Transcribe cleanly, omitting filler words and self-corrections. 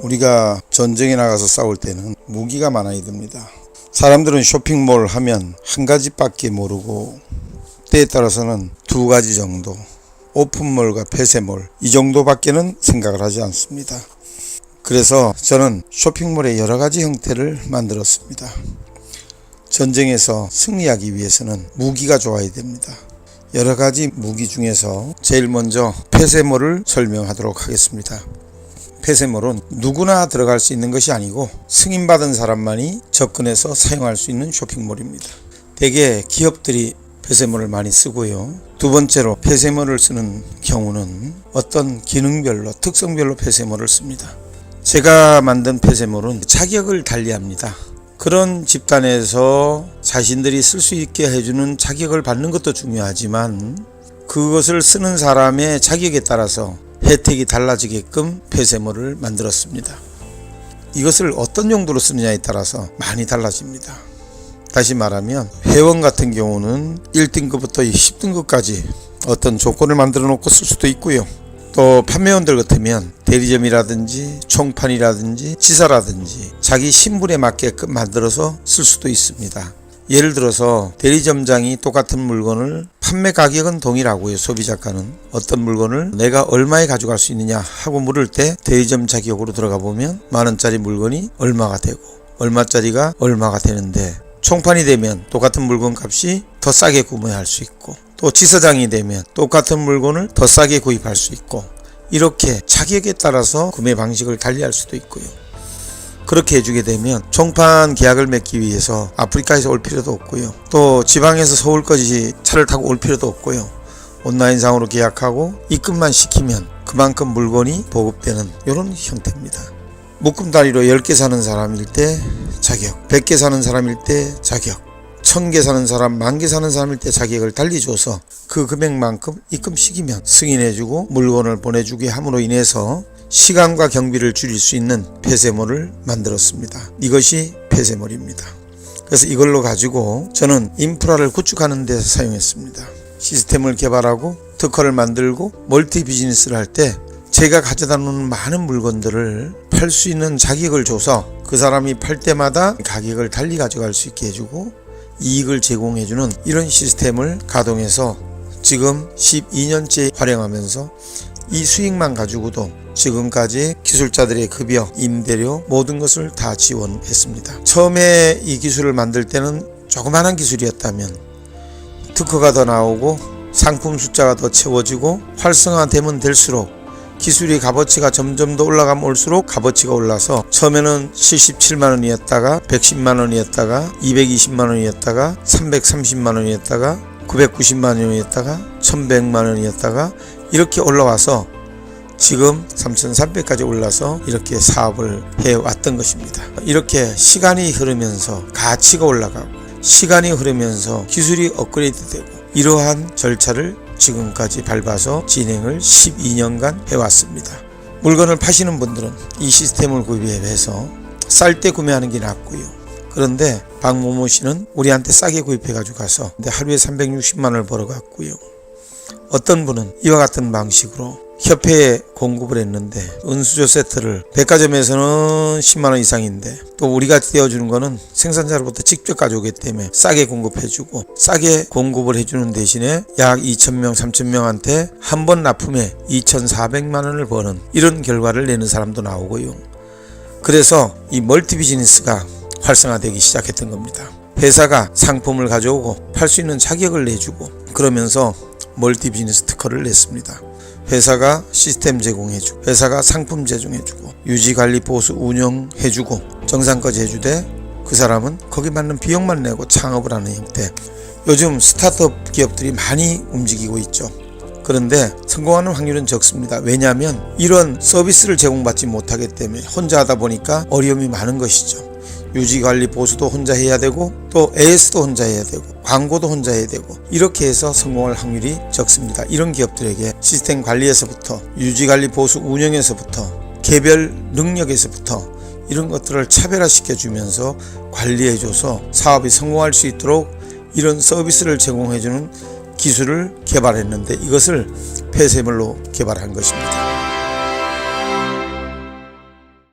우리가 전쟁에 나가서 싸울 때는 무기가 많아야 됩니다. 사람들은 쇼핑몰 하면 한 가지밖에 모르고 때에 따라서는 두 가지 정도, 오픈몰과 폐쇄몰 이 정도밖에는 생각을 하지 않습니다. 그래서 저는 쇼핑몰의 여러 가지 형태를 만들었습니다. 전쟁에서 승리하기 위해서는 무기가 좋아야 됩니다. 여러 가지 무기 중에서 제일 먼저 폐쇄몰을 설명하도록 하겠습니다. 폐쇄몰은 누구나 들어갈 수 있는 것이 아니고 승인받은 사람만이 접근해서 사용할 수 있는 쇼핑몰입니다. 대개 기업들이 폐쇄몰을 많이 쓰고요. 두 번째로 폐쇄몰을 쓰는 경우는 어떤 기능별로 특성별로 폐쇄몰을 씁니다. 제가 만든 폐쇄몰은 자격을 달리합니다. 그런 집단에서 자신들이 쓸 수 있게 해주는 자격을 받는 것도 중요하지만 그것을 쓰는 사람의 자격에 따라서 혜택이 달라지게끔 폐쇄몰을 만들었습니다. 이것을 어떤 용도로 쓰느냐에 따라서 많이 달라집니다. 다시 말하면 회원 같은 경우는 1등급부터 10등급까지 어떤 조건을 만들어 놓고 쓸 수도 있고요. 또 판매원들 같으면 대리점이라든지 총판이라든지 지사라든지 자기 신분에 맞게끔 만들어서 쓸 수도 있습니다. 예를 들어서 대리점장이 똑같은 물건을 판매 가격은 동일하고요. 소비자가는 어떤 물건을 내가 얼마에 가져갈 수 있느냐 하고 물을 때 대리점 자격으로 들어가 보면 만원짜리 물건이 얼마가 되고 얼마짜리가 얼마가 되는데 총판이 되면 똑같은 물건 값이 더 싸게 구매할 수 있고 또 지사장이 되면 똑같은 물건을 더 싸게 구입할 수 있고 이렇게 자격에 따라서 구매 방식을 달리할 수도 있고요. 그렇게 해주게 되면 총판 계약을 맺기 위해서 아프리카에서 올 필요도 없고요. 또 지방에서 서울까지 차를 타고 올 필요도 없고요. 온라인상으로 계약하고 입금만 시키면 그만큼 물건이 보급되는 이런 형태입니다. 묶음 단위로 10개 사는 사람일 때 자격, 100개 사는 사람일 때 자격, 1000개 사는 사람, 10,000개 사는 사람일 때 자격을 달리 줘서 그 금액만큼 입금시키면 승인해주고 물건을 보내주게 함으로 인해서 시간과 경비를 줄일 수 있는 폐쇄몰을 만들었습니다. 이것이 폐쇄몰입니다. 그래서 이걸로 가지고 저는 인프라를 구축하는 데서 사용했습니다. 시스템을 개발하고 특허를 만들고 멀티 비즈니스를 할 때 제가 가져다 놓는 많은 물건들을 팔 수 있는 자격을 줘서 그 사람이 팔 때마다 가격을 달리 가져갈 수 있게 해주고 이익을 제공해주는 이런 시스템을 가동해서 지금 12년째 활용하면서 이 수익만 가지고도 지금까지 기술자들의 급여, 임대료 모든 것을 다 지원했습니다. 처음에 이 기술을 만들 때는 조그마한 기술이었다면 특허가 더 나오고 상품 숫자가 더 채워지고 활성화되면 될수록 기술의 값어치가 점점 더 올라가면 올수록 값어치가 올라서 처음에는 77만원이었다가 110만원이었다가 220만원이었다가 330만원이었다가 990만원이었다가 1100만원이었다가 이렇게 올라와서 지금 3300까지 올라서 이렇게 사업을 해왔던 것입니다. 이렇게 시간이 흐르면서 가치가 올라가고 시간이 흐르면서 기술이 업그레이드 되고 이러한 절차를 지금까지 밟아서 진행을 12년간 해왔습니다. 물건을 파시는 분들은 이 시스템을 구입해서 쌀 때 구매하는 게 낫고요. 그런데 박모모 씨는 우리한테 싸게 구입해 가지고 가서 하루에 360만원을 벌어갔고요. 어떤 분은 이와 같은 방식으로 협회에 공급을 했는데 은수저 세트를 백화점에서는 10만원 이상인데 또 우리가 떼어주는 거는 생산자로부터 직접 가져오기 때문에 싸게 공급해주고 싸게 공급을 해주는 대신에 약 2,000명 3,000명한테 한 번 납품에 2,400만원을 버는 이런 결과를 내는 사람도 나오고요. 그래서 이 멀티 비즈니스가 활성화되기 시작했던 겁니다. 회사가 상품을 가져오고 팔 수 있는 자격을 내주고 그러면서 멀티 비즈니스 특허를 냈습니다. 회사가 시스템 제공해주고 회사가 상품 제공해주고 유지관리 보수 운영해주고 정상까지 해주되 그 사람은 거기 맞는 비용만 내고 창업을 하는 형태. 요즘 스타트업 기업들이 많이 움직이고 있죠. 그런데 성공하는 확률은 적습니다. 왜냐하면 이런 서비스를 제공받지 못하기 때문에 혼자 하다 보니까 어려움이 많은 것이죠. 유지관리 보수도 혼자 해야 되고 또 AS도 혼자 해야 되고 광고도 혼자 해야 되고 이렇게 해서 성공할 확률이 적습니다. 이런 기업들에게 시스템 관리에서부터 유지관리 보수 운영에서부터 개별 능력에서부터 이런 것들을 차별화시켜 주면서 관리해줘서 사업이 성공할 수 있도록 이런 서비스를 제공해주는 기술을 개발했는데 이것을 폐쇄물로 개발한 것입니다.